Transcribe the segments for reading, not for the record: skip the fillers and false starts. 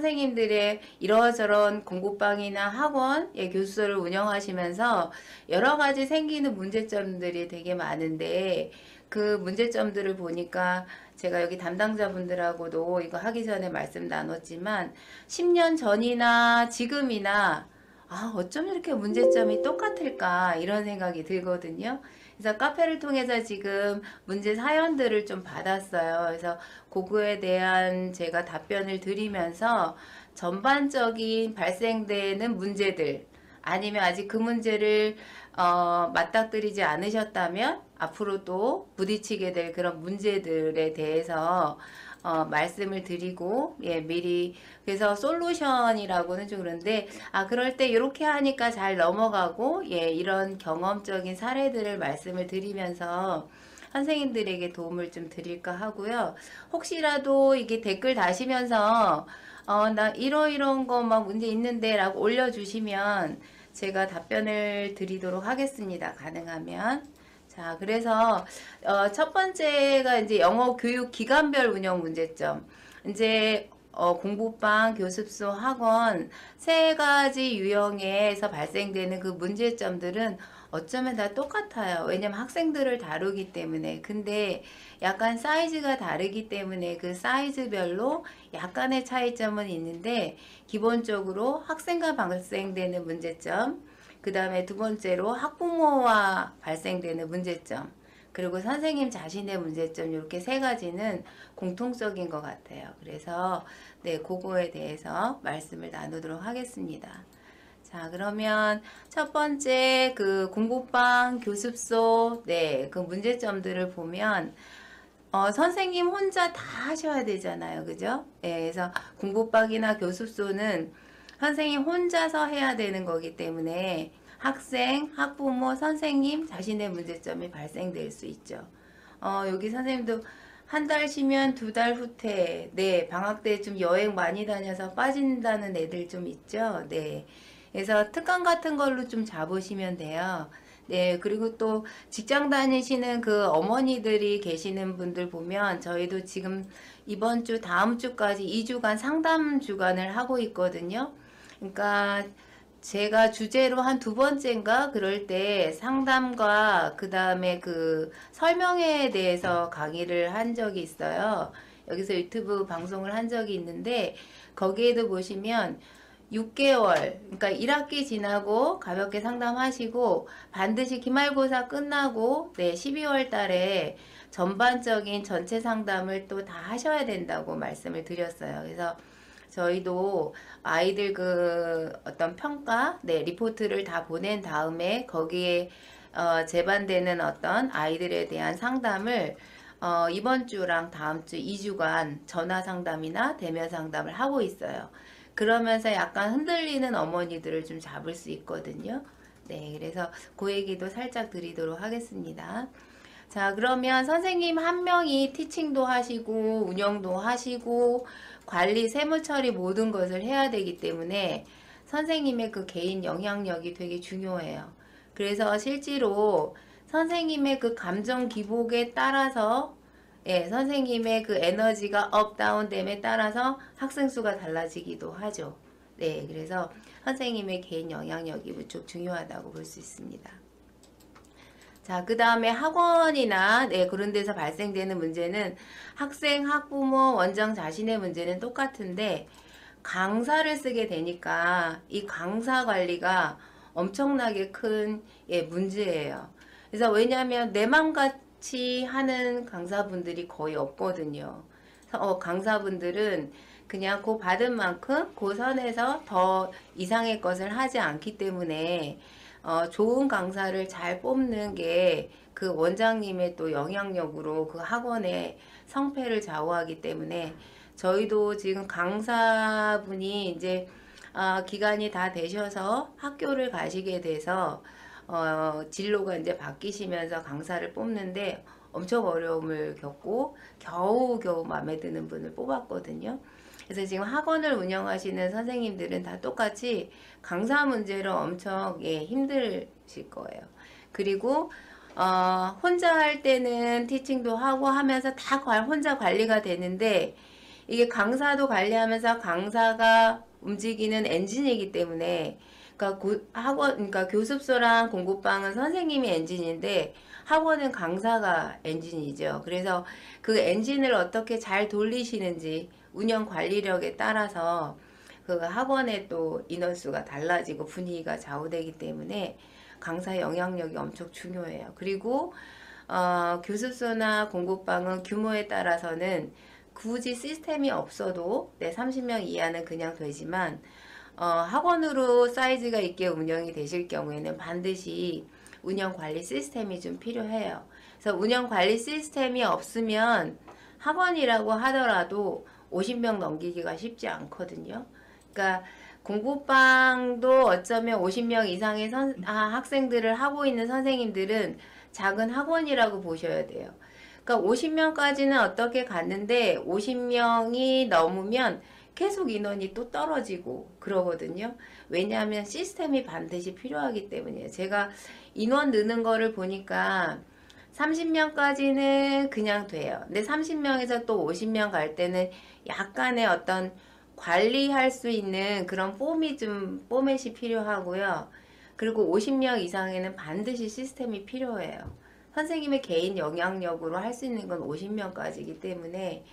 선생님들의 이러저런 공부방이나 학원, 예, 교수를 운영하시면서 여러 가지 생기는 문제점들이 되게 많은데 그 문제점들을 보니까 제가 여기 담당자분들하고도 이거 하기 전에 말씀 나눴지만 10년 전이나 지금이나 어쩜 이렇게 문제점이 똑같을까 이런 생각이 들거든요. 그래서 카페를 통해서 지금 문제 사연들을 좀 받았어요. 그래서 그거에 대한 제가 답변을 드리면서 전반적인 발생되는 문제들 아니면 아직 그 문제를 맞닥뜨리지 않으셨다면 앞으로도 부딪히게 될 그런 문제들에 대해서 말씀을 드리고, 예, 미리, 그래서 솔루션이라고는 좀 그런데, 그럴 때 이렇게 하니까 잘 넘어가고, 예, 이런 경험적인 사례들을 말씀을 드리면서 선생님들에게 도움을 좀 드릴까 하고요. 혹시라도 이게 댓글 다시면서, 나 이런 거 막 문제 있는데 라고 올려주시면 제가 답변을 드리도록 하겠습니다. 가능하면. 자, 그래서 첫 번째가 이제 영어 교육 기관별 운영 문제점. 이제 공부방, 교습소, 학원 세 가지 유형에서 발생되는 그 문제점들은 어쩌면 다 똑같아요. 왜냐면 학생들을 다루기 때문에. 근데 약간 사이즈가 다르기 때문에 그 사이즈별로 약간의 차이점은 있는데 기본적으로 학생과 발생되는 문제점, 그 다음에 두 번째로 학부모와 발생되는 문제점, 그리고 선생님 자신의 문제점, 이렇게 세 가지는 공통적인 것 같아요. 그래서 네, 그거에 대해서 말씀을 나누도록 하겠습니다. 자, 그러면 첫 번째 그 공부방, 교습소, 네, 그 문제점들을 보면 선생님 혼자 다 하셔야 되잖아요. 그죠? 네, 그래서 공부방이나 교습소는 선생님 혼자서 해야 되는 거기 때문에 학생, 학부모, 선생님 자신의 문제점이 발생될 수 있죠. 여기 선생님도 한 달 쉬면 두 달 후퇴. 네, 방학 때 좀 여행 많이 다녀서 빠진다는 애들 좀 있죠. 네. 그래서 특강 같은 걸로 좀 잡으시면 돼요. 네, 그리고 또 직장 다니시는 그 어머니들이 계시는 분들 보면 저희도 지금 이번 주, 다음 주까지 2주간 상담 주간을 하고 있거든요. 그러니까 제가 주제로 한 두 번째인가 그럴 때 상담과 그 다음에 그 설명에 대해서 강의를 한 적이 있어요. 여기서 유튜브 방송을 한 적이 있는데 거기에도 보시면 6개월, 그러니까 1학기 지나고 가볍게 상담하시고 반드시 기말고사 끝나고 네, 12월 달에 전반적인 전체 상담을 또 다 하셔야 된다고 말씀을 드렸어요. 그래서 저희도 아이들 그 어떤 평가, 네, 리포트를 다 보낸 다음에 거기에 제반되는 어떤 아이들에 대한 상담을 이번 주랑 다음 주 2주간 전화 상담이나 대면 상담을 하고 있어요. 그러면서 약간 흔들리는 어머니들을 좀 잡을 수 있거든요. 네, 그래서 그 얘기도 살짝 드리도록 하겠습니다. 자, 그러면 선생님 한 명이 티칭도 하시고 운영도 하시고 관리, 세무처리 모든 것을 해야 되기 때문에 선생님의 그 개인 영향력이 되게 중요해요. 그래서 실제로 선생님의 그 감정 기복에 따라서 예, 선생님의 그 에너지가 업, 다운 됨에 따라서 학생 수가 달라지기도 하죠. 네, 그래서 선생님의 개인 영향력이 무척 중요하다고 볼 수 있습니다. 자, 그 다음에 학원이나 네, 그런 데서 발생되는 문제는 학생, 학부모, 원장 자신의 문제는 똑같은데 강사를 쓰게 되니까 이 강사 관리가 엄청나게 큰 예, 문제예요. 그래서 왜냐하면 내 맘같이 하는 강사분들이 거의 없거든요. 그래서 강사분들은 그냥 그 받은 만큼 그 선에서 더 이상의 것을 하지 않기 때문에 좋은 강사를 잘 뽑는 게 그 원장님의 또 영향력으로 그 학원의 성패를 좌우하기 때문에 저희도 지금 강사분이 이제 기간이 다 되셔서 학교를 가시게 돼서 진로가 이제 바뀌시면서 강사를 뽑는데 엄청 어려움을 겪고 겨우겨우 마음에 드는 분을 뽑았거든요. 그래서 지금 학원을 운영하시는 선생님들은 다 똑같이 강사 문제로 엄청 힘드실 거예요. 그리고 혼자 할 때는 티칭도 하고 하면서 다 혼자 관리가 되는데 이게 강사도 관리하면서 강사가 움직이는 엔진이기 때문에 그러니까 그러니까 교습소랑 공부방은 선생님이 엔진인데 학원은 강사가 엔진이죠. 그래서 그 엔진을 어떻게 잘 돌리시는지 운영 관리력에 따라서 그 학원의 또 인원수가 달라지고 분위기가 좌우되기 때문에 강사의 영향력이 엄청 중요해요. 그리고 교습소나 공부방은 규모에 따라서는 굳이 시스템이 없어도 30명 이하는 그냥 되지만 학원으로 사이즈가 있게 운영이 되실 경우에는 반드시 운영관리 시스템이 좀 필요해요. 그래서 운영관리 시스템이 없으면 학원이라고 하더라도 50명 넘기기가 쉽지 않거든요. 그러니까 공부방도 어쩌면 50명 이상의 학생들을 하고 있는 선생님들은 작은 학원이라고 보셔야 돼요. 그러니까 50명까지는 어떻게 갔는데 50명이 넘으면 계속 인원이 또 떨어지고 그러거든요. 왜냐하면 시스템이 반드시 필요하기 때문이에요. 제가 인원 느는 거를 보니까 30명까지는 그냥 돼요. 근데 30명에서 또 50명 갈 때는 약간의 어떤 관리할 수 있는 그런 포맷이 필요하고요. 그리고 50명 이상에는 반드시 시스템이 필요해요. 선생님의 개인 영향력으로 할 수 있는 건 50명까지이기 때문에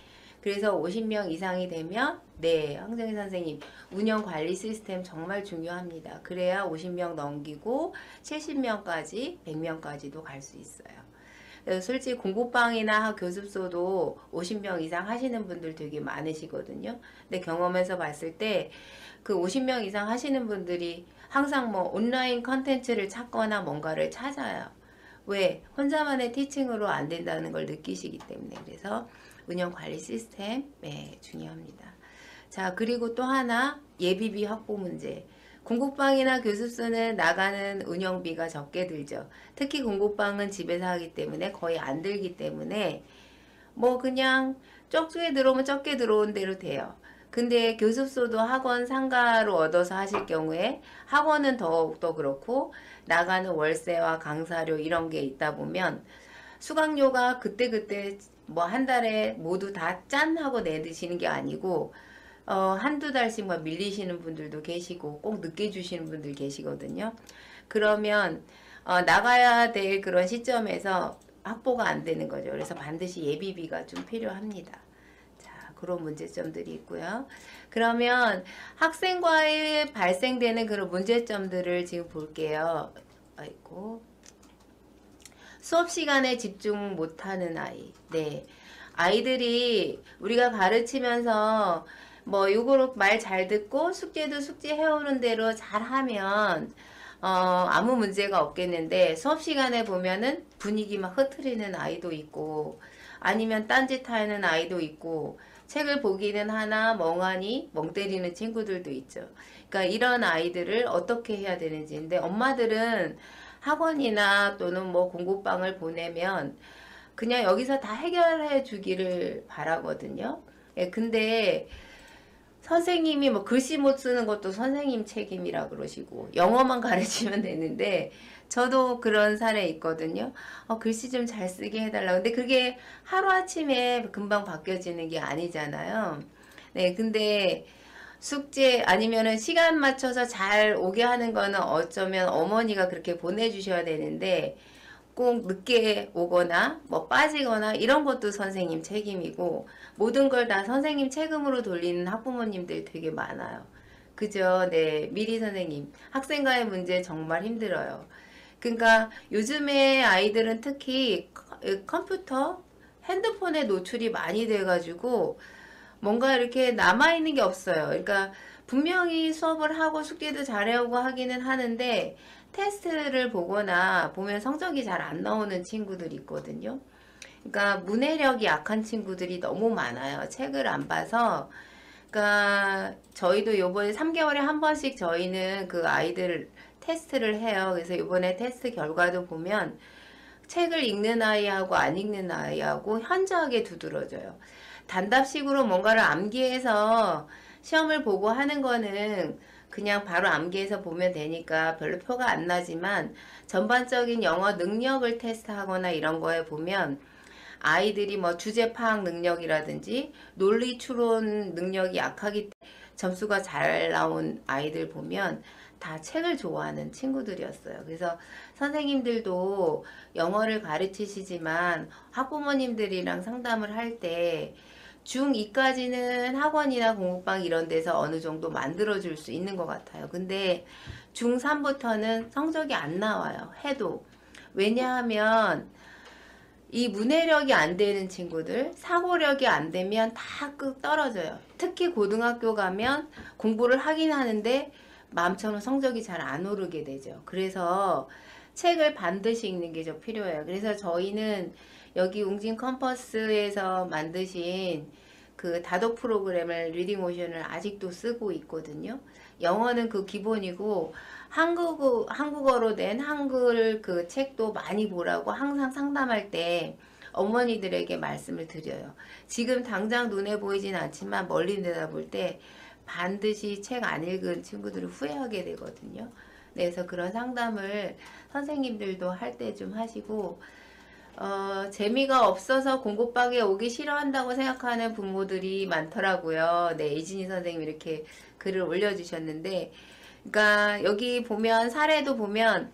그래서 50명 이상이 되면 네, 황정희 선생님 운영 관리 시스템 정말 중요합니다. 그래야 50명 넘기고 70명까지 100명까지도 갈 수 있어요. 그래서 솔직히 공부방이나 교습소도 50명 이상 하시는 분들 되게 많으시거든요. 근데 경험에서 봤을 때 그 50명 이상 하시는 분들이 항상 뭐 온라인 컨텐츠를 찾거나 뭔가를 찾아요. 왜? 혼자만의 티칭으로 안 된다는 걸 느끼시기 때문에. 그래서 운영 관리 시스템 중요합니다. 자, 그리고 또 하나 예비비 확보 문제. 공부방이나 교습소는 나가는 운영비가 적게 들죠. 특히 공부방은 집에서 하기 때문에 거의 안 들기 때문에 뭐 그냥 적게 들어오면 적게 들어온 대로 돼요. 근데 교습소도 학원 상가로 얻어서 하실 경우에 학원은 더욱더 그렇고 나가는 월세와 강사료 이런 게 있다 보면 수강료가 그때그때 뭐 한 달에 모두 다 짠 하고 내드시는 게 아니고 한두 달씩만 밀리시는 분들도 계시고 꼭 늦게 주시는 분들 계시거든요. 그러면 나가야 될 그런 시점에서 확보가 안 되는 거죠. 그래서 반드시 예비비가 좀 필요합니다. 자, 그런 문제점들이 있고요. 그러면 학생과의 발생되는 그런 문제점들을 지금 볼게요. 아이고. 수업 시간에 집중 못하는 아이. 네. 아이들이 우리가 가르치면서 뭐 요거로 말 잘 듣고 숙제도 숙제 해오는 대로 잘 하면 아무 문제가 없겠는데 수업 시간에 보면은 분위기 막 흐트리는 아이도 있고 아니면 딴짓 하는 아이도 있고 책을 보기는 하나 멍하니 멍 때리는 친구들도 있죠. 그러니까 이런 아이들을 어떻게 해야 되는지인데 엄마들은 학원이나 또는 뭐 공부방을 보내면 그냥 여기서 다 해결해 주기를 바라거든요. 예, 근데 선생님이 뭐 글씨 못 쓰는 것도 선생님 책임이라 그러시고 영어만 가르치면 되는데 저도 그런 사례 있거든요. 글씨 좀 잘 쓰게 해달라고. 근데 그게 하루아침에 금방 바뀌어지는 게 아니잖아요. 네, 근데 숙제 아니면은 시간 맞춰서 잘 오게 하는 거는 어쩌면 어머니가 그렇게 보내주셔야 되는데 꼭 늦게 오거나 뭐 빠지거나 이런 것도 선생님 책임이고 모든 걸 다 선생님 책임으로 돌리는 학부모님들 되게 많아요. 그죠? 네, 미리 선생님 학생과의 문제 정말 힘들어요. 그러니까 요즘에 아이들은 특히 컴퓨터, 핸드폰에 노출이 많이 돼가지고 뭔가 이렇게 남아있는 게 없어요. 그러니까 분명히 수업을 하고 숙제도 잘해오고 하기는 하는데 테스트를 보거나 보면 성적이 잘 안 나오는 친구들이 있거든요. 그러니까 문해력이 약한 친구들이 너무 많아요. 책을 안 봐서. 그러니까 저희도 요번에 3개월에 한 번씩 저희는 그 아이들 테스트를 해요. 그래서 요번에 테스트 결과도 보면 책을 읽는 아이하고 안 읽는 아이하고 현저하게 두드러져요. 단답식으로 뭔가를 암기해서 시험을 보고 하는 거는 그냥 바로 암기해서 보면 되니까 별로 표가 안 나지만 전반적인 영어 능력을 테스트하거나 이런 거에 보면 아이들이 뭐 주제 파악 능력이라든지 논리 추론 능력이 약하기 때문에 점수가 잘 나온 아이들 보면 다 책을 좋아하는 친구들이었어요. 그래서 선생님들도 영어를 가르치시지만 학부모님들이랑 상담을 할 때 중2까지는 학원이나 공부방 이런 데서 어느 정도 만들어줄 수 있는 것 같아요. 근데 중3부터는 성적이 안 나와요. 해도. 왜냐하면 이 문해력이 안 되는 친구들, 사고력이 안 되면 다 끝 떨어져요. 특히 고등학교 가면 공부를 하긴 하는데 마음처럼 성적이 잘 안 오르게 되죠. 그래서 책을 반드시 읽는 게 좀 필요해요. 그래서 저희는 여기 웅진 컴퍼스에서 만드신 그 다독 프로그램을 리딩 오션을 아직도 쓰고 있거든요. 영어는 그 기본이고 한국어로 된 한글 그 책도 많이 보라고 항상 상담할 때 어머니들에게 말씀을 드려요. 지금 당장 눈에 보이진 않지만 멀리 내다볼 때 반드시 책 안 읽은 친구들을 후회하게 되거든요. 그래서 그런 상담을 선생님들도 할 때 좀 하시고 재미가 없어서 공부방에 오기 싫어한다고 생각하는 부모들이 많더라고요. 네, 이진희 선생님 이렇게 글을 올려주셨는데, 그러니까 여기 보면 사례도 보면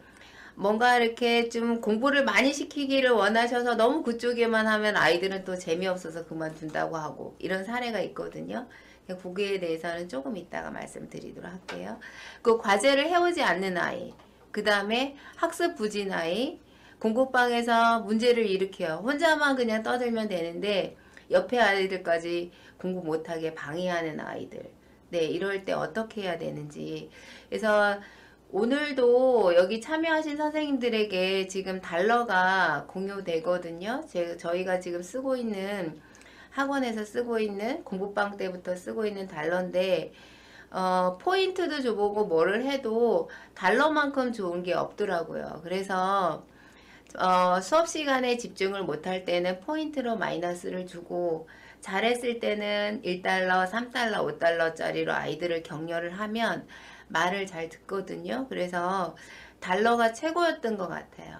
뭔가 이렇게 좀 공부를 많이 시키기를 원하셔서 너무 그쪽에만 하면 아이들은 또 재미없어서 그만둔다고 하고 이런 사례가 있거든요. 거기에 대해서는 조금 이따가 말씀드리도록 할게요. 그 과제를 해오지 않는 아이, 그 다음에 학습 부진 아이, 공부방에서 문제를 일으켜요. 혼자만 그냥 떠들면 되는데 옆에 아이들까지 공부 못하게 방해하는 아이들. 네, 이럴 때 어떻게 해야 되는지. 그래서 오늘도 여기 참여하신 선생님들에게 지금 달러가 공유되거든요. 저희가 지금 쓰고 있는 학원에서 쓰고 있는 공부방 때부터 쓰고 있는 달러인데 포인트도 줘보고 뭐를 해도 달러만큼 좋은 게 없더라고요. 그래서 수업 시간에 집중을 못할 때는 포인트로 마이너스를 주고 잘했을 때는 1달러, 3달러, 5달러짜리로 아이들을 격려를 하면 말을 잘 듣거든요. 그래서 달러가 최고였던 것 같아요.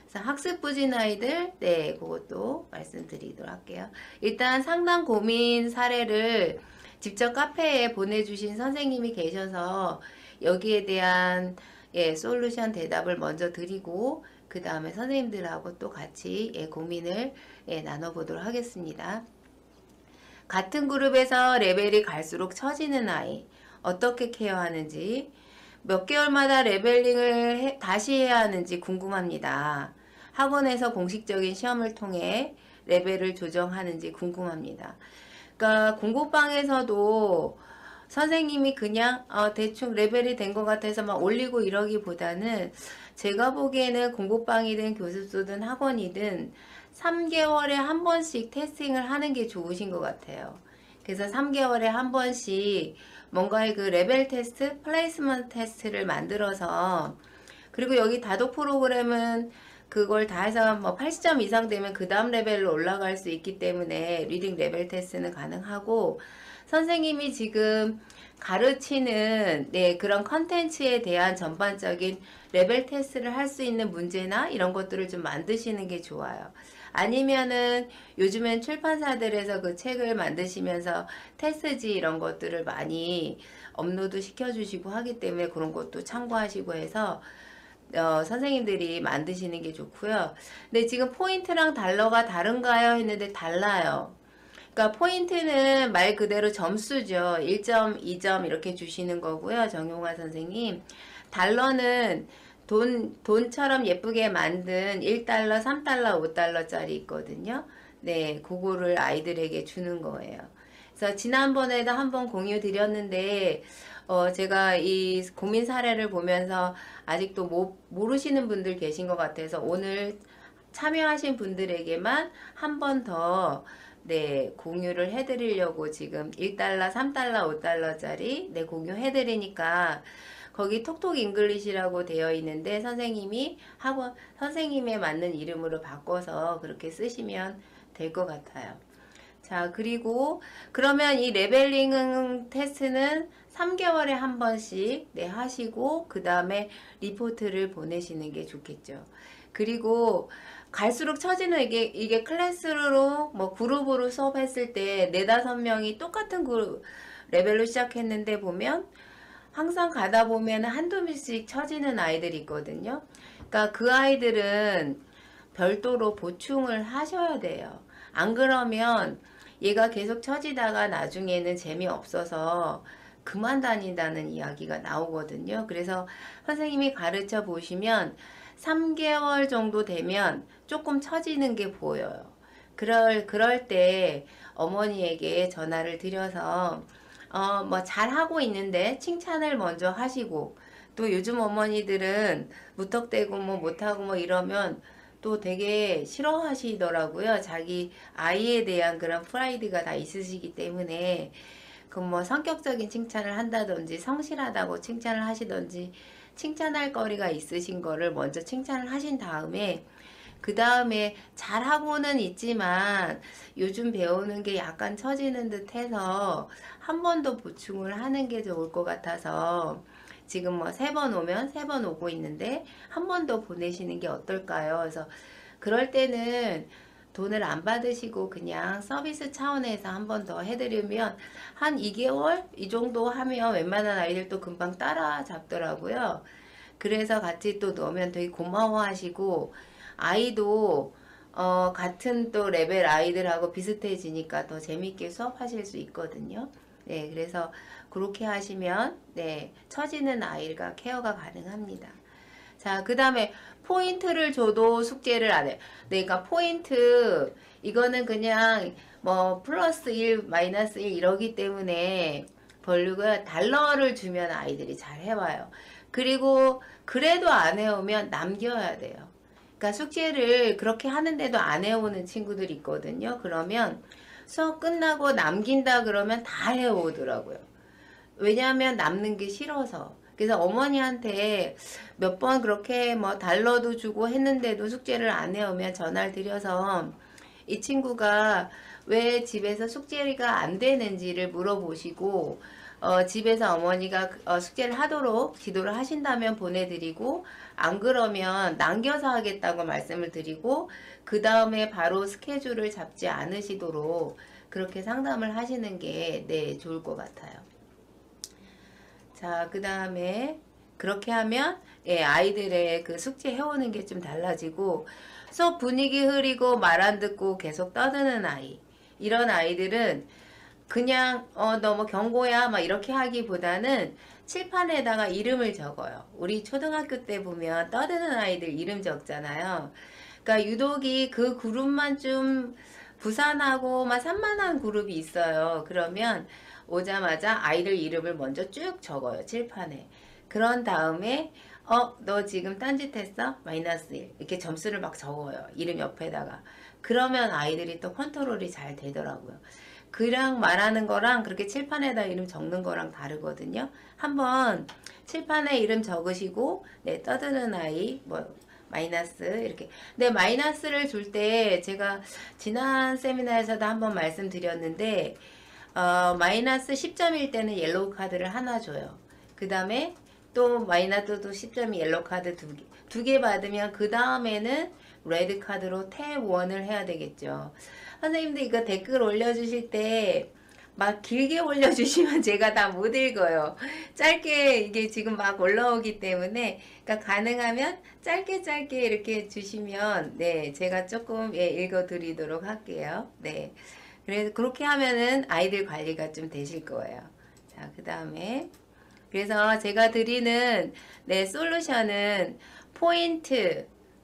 그래서 학습 부진 아이들, 네, 그것도 말씀드리도록 할게요. 일단 상담 고민 사례를 직접 카페에 보내주신 선생님이 계셔서 여기에 대한 솔루션 대답을 먼저 드리고 그 다음에 선생님들하고 또 같이 고민을 나눠보도록 하겠습니다. 같은 그룹에서 레벨이 갈수록 처지는 아이 어떻게 케어하는지 몇 개월마다 레벨링을 다시 해야 하는지 궁금합니다. 학원에서 공식적인 시험을 통해 레벨을 조정하는지 궁금합니다. 그러니까 공부방에서도 선생님이 그냥 대충 레벨이 된 것 같아서 막 올리고 이러기보다는 제가 보기에는 공부방이든 교습소든 학원이든 3개월에 한 번씩 테스팅을 하는 게 좋으신 것 같아요. 그래서 3개월에 한 번씩 뭔가의 그 레벨 테스트, 플레이스먼트 테스트를 만들어서 그리고 여기 다독 프로그램은 그걸 다 해서 뭐 80점 이상 되면 그 다음 레벨로 올라갈 수 있기 때문에 리딩 레벨 테스트는 가능하고 선생님이 지금 가르치는 그런 컨텐츠에 대한 전반적인 레벨 테스트를 할 수 있는 문제나 이런 것들을 좀 만드시는 게 좋아요. 아니면은 요즘엔 출판사들에서 그 책을 만드시면서 테스트지 이런 것들을 많이 업로드 시켜주시고 하기 때문에 그런 것도 참고하시고 해서 선생님들이 만드시는 게 좋고요. 근데 지금 포인트랑 달러가 다른가요? 했는데 달라요. 그러니까 포인트는 말 그대로 점수죠. 1점, 2점 이렇게 주시는 거고요. 정용화 선생님. 달러는 돈처럼 예쁘게 만든 1달러, 3달러, 5달러짜리 있거든요. 네, 그거를 아이들에게 주는 거예요. 그래서 지난번에도 한번 공유 드렸는데 제가 이 고민 사례를 보면서 아직도 모르시는 분들 계신 것 같아서 오늘 참여하신 분들에게만 한 번 더 공유를 해드리려고 지금 1달러, 3달러, 5달러짜리 공유해드리니까 거기 톡톡 잉글리시라고 되어 있는데 선생님이 선생님에 맞는 이름으로 바꿔서 그렇게 쓰시면 될 것 같아요. 자, 그리고 그러면 이 레벨링 테스트는 3개월에 한 번씩 네, 하시고 그 다음에 리포트를 보내시는 게 좋겠죠. 그리고 갈수록 처지는 이게 클래스로 뭐 그룹으로 수업했을 때 네다섯 명이 똑같은 그룹 레벨로 시작했는데 보면 항상 가다 보면 한두 명씩 처지는 아이들이 있거든요. 그러니까 그 아이들은 별도로 보충을 하셔야 돼요. 안 그러면 얘가 계속 처지다가 나중에는 재미없어서 그만 다닌다는 이야기가 나오거든요. 그래서 선생님이 가르쳐 보시면 3개월 정도 되면 조금 처지는 게 보여요. 그럴 때 어머니에게 전화를 드려서 뭐 잘하고 있는데 칭찬을 먼저 하시고, 또 요즘 어머니들은 무턱대고 뭐 못하고 뭐 이러면 또 되게 싫어하시더라고요. 자기 아이에 대한 그런 프라이드가 다 있으시기 때문에 그 뭐 성격적인 칭찬을 한다든지 성실하다고 칭찬을 하시든지 칭찬할 거리가 있으신 거를 먼저 칭찬을 하신 다음에 그 다음에 잘하고는 있지만 요즘 배우는 게 약간 처지는 듯 해서 한 번 더 보충을 하는 게 좋을 것 같아서 지금 뭐 3번 오면 3번 오고 있는데 한 번 더 보내시는 게 어떨까요? 그래서 그럴 때는 돈을 안 받으시고 그냥 서비스 차원에서 한 번 더 해드리면 한 2개월 이 정도 하면 웬만한 아이들도 금방 따라잡더라고요. 그래서 같이 또 넣으면 되게 고마워하시고, 아이도 같은 또 레벨 아이들하고 비슷해지니까 더 재밌게 수업하실 수 있거든요. 네, 그래서 그렇게 하시면 네, 처지는 아이가 케어가 가능합니다. 자, 그 다음에 포인트를 줘도 숙제를 안 해요. 네, 그러니까 포인트 이거는 그냥 뭐 플러스 1, 마이너스 1 이러기 때문에 벌류가 달러를 주면 아이들이 잘 해와요. 그리고 그래도 안 해오면 남겨야 돼요. 그러니까 숙제를 그렇게 하는데도 안 해오는 친구들이 있거든요. 그러면 수업 끝나고 남긴다 그러면 다 해오더라고요. 왜냐하면 남는 게 싫어서. 그래서 어머니한테 몇 번 그렇게 뭐 달러도 주고 했는데도 숙제를 안 해오면 전화를 드려서 이 친구가 왜 집에서 숙제가 안 되는지를 물어보시고 집에서 어머니가 숙제를 하도록 지도를 하신다면 보내드리고, 안 그러면 남겨서 하겠다고 말씀을 드리고 그 다음에 바로 스케줄을 잡지 않으시도록 그렇게 상담을 하시는 게 네, 좋을 것 같아요. 자, 그 다음에 그렇게 하면 예, 아이들의 그 숙제 해오는 게 좀 달라지고, 수업 분위기 흐리고 말 안 듣고 계속 떠드는 아이, 이런 아이들은 그냥 너 뭐 경고야 막 이렇게 하기보다는 칠판에다가 이름을 적어요. 우리 초등학교 때 보면 떠드는 아이들 이름 적잖아요. 그러니까 유독이 그 그룹만 좀 부산하고 막 산만한 그룹이 있어요. 그러면 오자마자 아이들 이름을 먼저 쭉 적어요, 칠판에. 그런 다음에 너 지금 딴짓했어? 마이너스 1 이렇게 점수를 막 적어요, 이름 옆에다가. 그러면 아이들이 또 컨트롤이 잘 되더라고요. 그냥 말하는 거랑 그렇게 칠판에다 이름 적는 거랑 다르거든요. 한번 칠판에 이름 적으시고 네, 떠드는 아이 뭐 마이너스 이렇게. 근데 마이너스를 줄 때 제가 지난 세미나에서도 한번 말씀드렸는데 마이너스 10점일 때는 옐로우 카드를 하나 줘요. 그 다음에 또 마이너스도 10점이 옐로우 카드 두 개 받으면 그 다음에는 레드 카드로 탭 1을 해야 되겠죠. 선생님들 이거 댓글 올려주실 때 막 길게 올려주시면 제가 다 못 읽어요. 짧게 이게 지금 막 올라오기 때문에, 그러니까 가능하면 짧게 이렇게 주시면 네, 제가 조금 예, 읽어드리도록 할게요. 네, 그래서 그렇게 하면은 아이들 관리가 좀 되실 거예요. 자, 그 다음에 그래서 제가 드리는 네, 솔루션은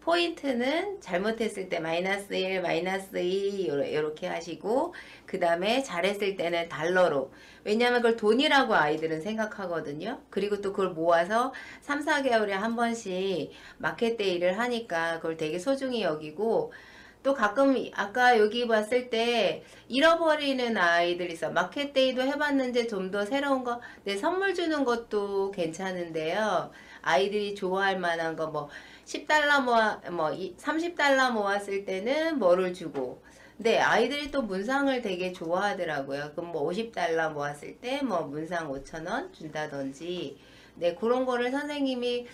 포인트는 잘못했을 때 마이너스 1, 마이너스 2 이렇게 하시고, 그 다음에 잘했을 때는 달러로. 왜냐하면 그걸 돈이라고 아이들은 생각하거든요. 그리고 또 그걸 모아서 3, 4개월에 한 번씩 마켓데이를 하니까 그걸 되게 소중히 여기고, 또 가끔 아까 여기 봤을 때 잃어버리는 아이들 있어. 마켓데이도 해봤는데 좀 더 새로운 거, 네, 선물 주는 것도 괜찮은데요. 아이들이 좋아할 만한 거 뭐 10달러 모아, 뭐 30달러 모았을 때는 뭐를 주고, 네, 아이들이 또 문상을 되게 좋아하더라고요. 그럼 뭐 50달러 모았을 때 뭐 문상 5,000원 준다든지, 네, 그런 거를 선생님이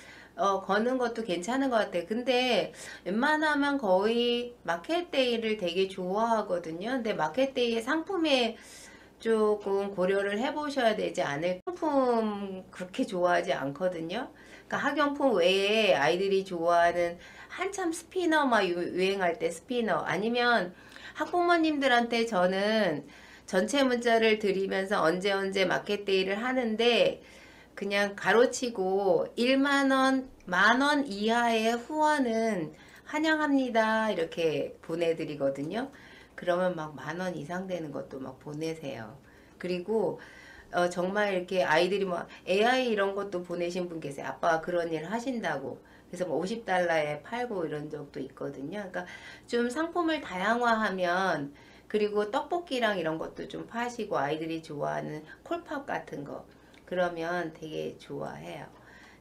거는 것도 괜찮은 것 같아요. 근데 웬만하면 거의 마켓데이를 되게 좋아하거든요. 근데 마켓데이의 상품에 조금 고려를 해보셔야 되지 않을까. 학용품 그렇게 좋아하지 않거든요. 그러니까 학용품 외에 아이들이 좋아하는 한참 스피너 막 유행할 때 스피너, 아니면 학부모님들한테 저는 전체 문자를 드리면서 언제 마켓데이를 하는데 그냥 가로치고 1만원, 만원 이하의 후원은 환영합니다 이렇게 보내드리거든요. 그러면 막 10,000원 이상 되는 것도 막 보내세요. 그리고 정말 이렇게 아이들이 뭐 AI 이런 것도 보내신 분 계세요. 아빠가 그런 일 하신다고. 그래서 뭐 50달러에 팔고 이런 적도 있거든요. 그러니까 좀 상품을 다양화하면, 그리고 떡볶이랑 이런 것도 좀 파시고 아이들이 좋아하는 콜팝 같은 거, 그러면 되게 좋아해요.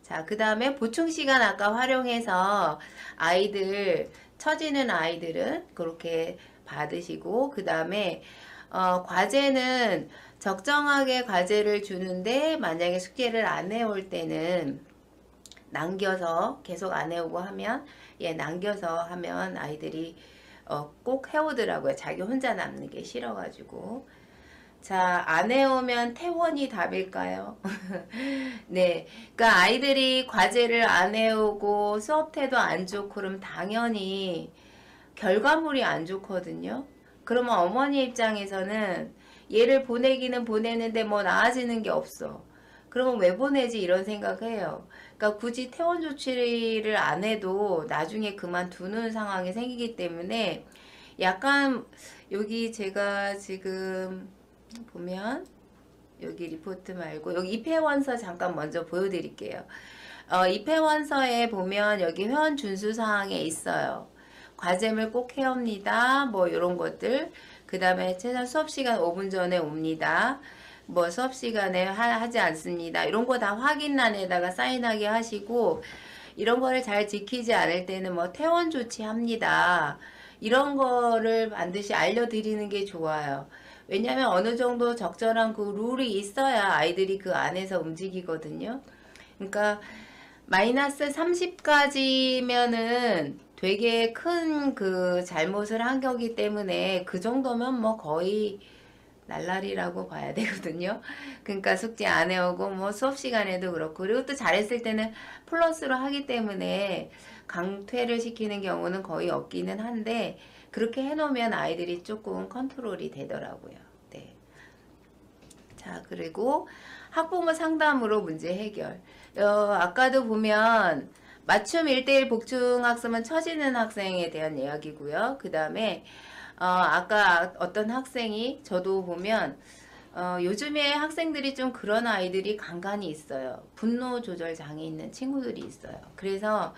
자, 그 다음에 보충 시간 아까 활용해서 아이들, 처지는 아이들은 그렇게 받으시고, 그 다음에 과제는 적정하게 과제를 주는데 만약에 숙제를 안 해올 때는 남겨서, 계속 안 해오고 하면, 예, 남겨서 하면 아이들이 꼭 해오더라고요. 자기 혼자 남는 게 싫어가지고. 자, 안 해오면 퇴원이 답일까요? 네. 그러니까 아이들이 과제를 안 해오고 수업 태도 안 좋고 그럼 당연히 결과물이 안 좋거든요. 그러면 어머니 입장에서는 얘를 보내기는 보내는데 뭐 나아지는 게 없어. 그러면 왜 보내지 이런 생각해요. 그러니까 굳이 퇴원 조치를 안 해도 나중에 그만두는 상황이 생기기 때문에 약간, 여기 제가 지금 보면 여기 리포트 말고 여기 입회원서 잠깐 먼저 보여드릴게요. 입회원서에 보면 여기 회원 준수 사항에 있어요. 과제물 꼭 해옵니다. 뭐 이런 것들. 그 다음에 최소 수업시간 5분 전에 옵니다. 뭐 수업시간에 하지 않습니다. 이런 거 다 확인란에다가 사인하게 하시고, 이런 거를 잘 지키지 않을 때는 뭐 퇴원 조치합니다. 이런 거를 반드시 알려드리는 게 좋아요. 왜냐하면 어느 정도 적절한 그 룰이 있어야 아이들이 그 안에서 움직이거든요. 그러니까 마이너스 30까지면은 되게 큰 그 잘못을 한 거기 때문에 그 정도면 뭐 거의 날라리라고 봐야 되거든요. 그러니까 숙제 안 해오고 뭐 수업 시간에도 그렇고, 그리고 또 잘했을 때는 플러스로 하기 때문에 강퇴를 시키는 경우는 거의 없기는 한데, 그렇게 해놓으면 아이들이 조금 컨트롤이 되더라고요. 네. 자, 그리고 학부모 상담으로 문제 해결. 아까도 보면 맞춤 1대1 복중학습은 처지는 학생에 대한 이야기고요. 그 다음에 아까 어떤 학생이, 저도 보면 요즘에 학생들이 좀 그런 아이들이 간간히 있어요. 분노 조절 장애 있는 친구들이 있어요. 그래서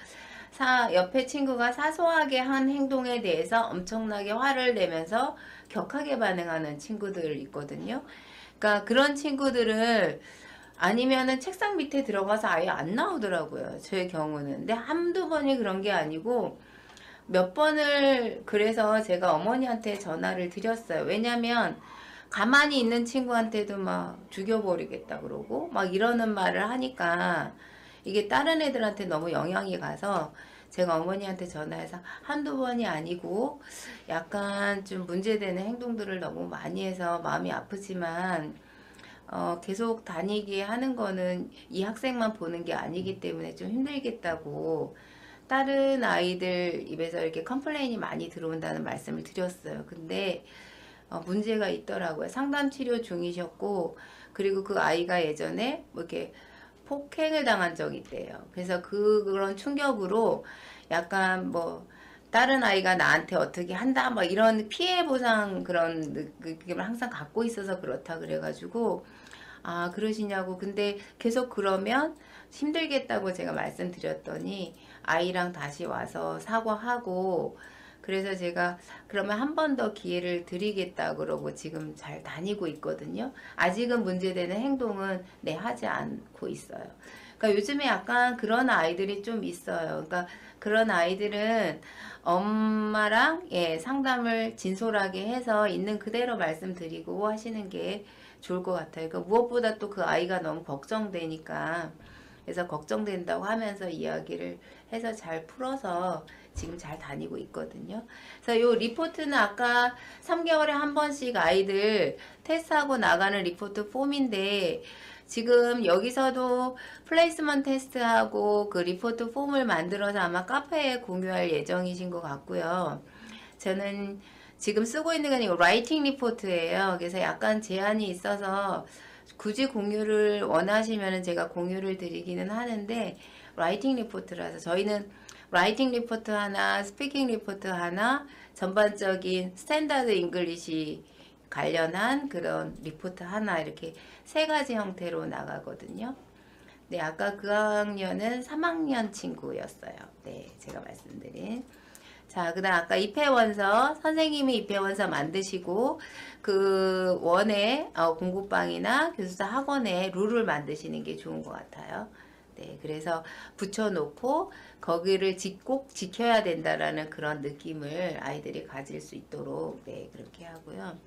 옆에 친구가 사소하게 한 행동에 대해서 엄청나게 화를 내면서 격하게 반응하는 친구들 있거든요. 그러니까 그런 친구들을, 아니면은 책상 밑에 들어가서 아예 안 나오더라고요. 저의 경우는. 근데 한두 번이 그런 게 아니고 몇 번을, 그래서 제가 어머니한테 전화를 드렸어요. 왜냐면 가만히 있는 친구한테도 막 죽여버리겠다 그러고 막 이러는 말을 하니까 이게 다른 애들한테 너무 영향이 가서 제가 어머니한테 전화해서 한두 번이 아니고 약간 좀 문제되는 행동들을 너무 많이 해서 마음이 아프지만 계속 다니게 하는 거는 이 학생만 보는 게 아니기 때문에 좀 힘들겠다고 다른 아이들 입에서 이렇게 컴플레인이 많이 들어온다는 말씀을 드렸어요. 근데 문제가 있더라고요. 상담 치료 중이셨고, 그리고 그 아이가 예전에 뭐 이렇게 폭행을 당한 적이 있대요. 그래서 그런 충격으로 약간 뭐 다른 아이가 나한테 어떻게 한다 막 이런 피해 보상 그런 느낌을 항상 갖고 있어서 그렇다 그래가지고, 아 그러시냐고. 근데 계속 그러면 힘들겠다고 제가 말씀드렸더니 아이랑 다시 와서 사과하고, 그래서 제가 그러면 한 번 더 기회를 드리겠다 그러고 지금 잘 다니고 있거든요. 아직은 문제되는 행동은 하지 않고 있어요. 그러니까 요즘에 약간 그런 아이들이 좀 있어요. 그러니까 그런 아이들은 엄마랑 상담을 진솔하게 해서 있는 그대로 말씀드리고 하시는 게 좋을 것 같아요. 그러니까 무엇보다 또 그 아이가 너무 걱정되니까, 그래서 걱정된다고 하면서 이야기를 해서 잘 풀어서 지금 잘 다니고 있거든요. 그래서 요 리포트는 아까 3개월에 한 번씩 아이들 테스트하고 나가는 리포트 폼인데, 지금 여기서도 플레이스먼트 테스트하고 그 리포트 폼을 만들어서 아마 카페에 공유할 예정이신 것 같고요. 저는 지금 쓰고 있는 게 라이팅 리포트예요. 그래서 약간 제한이 있어서 굳이 공유를 원하시면 제가 공유를 드리기는 하는데, 라이팅 리포트라서 저희는 라이팅 리포트 하나, 스피킹 리포트 하나, 전반적인 스탠다드 잉글리시 관련한 그런 리포트 하나, 이렇게 세 가지 형태로 나가거든요. 네, 아까 그 학년은 3학년 친구였어요. 네, 제가 말씀드린. 자, 그 다음 아까 입회원서, 선생님이 입회원서 만드시고 그 원에 공부방이나 교수사 학원에 룰을 만드시는 게 좋은 것 같아요. 네, 그래서 붙여놓고 거기를 꼭 지켜야 된다라는 그런 느낌을 아이들이 가질 수 있도록 네, 그렇게 하고요.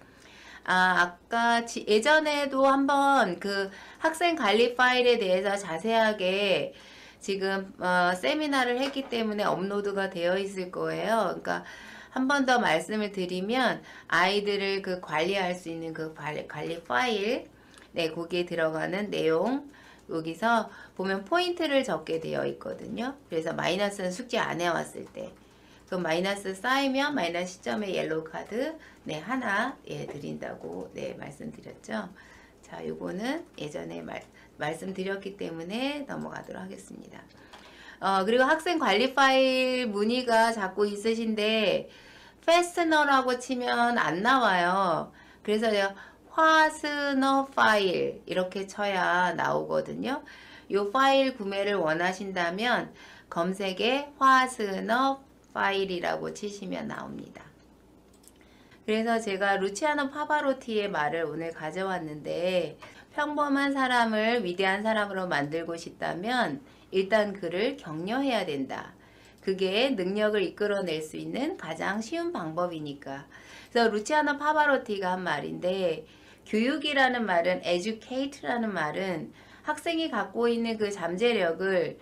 아까 예전에도 한번 그 학생 관리 파일에 대해서 자세하게 지금 세미나를 했기 때문에 업로드가 되어 있을 거예요. 그러니까 한 번 더 말씀을 드리면 아이들을 그 관리할 수 있는 그 관리 파일, 네, 거기에 들어가는 내용, 여기서 보면 포인트를 적게 되어 있거든요. 그래서 마이너스는 숙제 안 해왔을 때, 그 마이너스 쌓이면 마이너스 시점에 옐로우 카드 네 하나 드린다고 네 말씀드렸죠. 자, 요거는 예전에 말씀드렸기 때문에 넘어가도록 하겠습니다. 그리고 학생 관리 파일 문의가 자꾸 있으신데 패스너라고 치면 안 나와요. 그래서 제가 화스너 파일 이렇게 쳐야 나오거든요. 요 파일 구매를 원하신다면 검색에 화스너 파일이라고 치시면 나옵니다. 그래서 제가 루치아노 파바로티의 말을 오늘 가져왔는데, 평범한 사람을 위대한 사람으로 만들고 싶다면 일단 그를 격려해야 된다. 그게 능력을 이끌어낼 수 있는 가장 쉬운 방법이니까. 그래서 루치아노 파바로티가 한 말인데, 교육이라는 말은, educate라는 말은 학생이 갖고 있는 그 잠재력을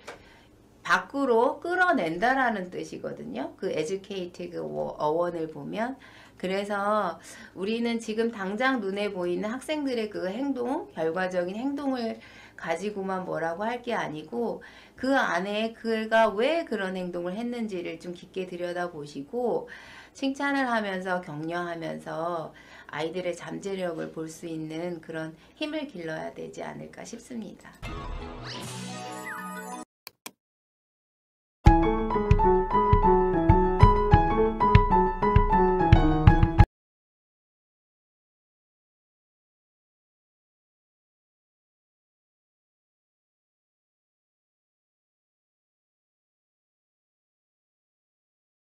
밖으로 끌어낸다라는 뜻이거든요. 그 educate 그 어원을 보면. 그래서 우리는 지금 당장 눈에 보이는 학생들의 그 행동, 결과적인 행동을 가지고만 뭐라고 할 게 아니고 그 안에 그가 왜 그런 행동을 했는지를 좀 깊게 들여다보시고 칭찬을 하면서 격려하면서 아이들의 잠재력을 볼 수 있는 그런 힘을 길러야 되지 않을까 싶습니다.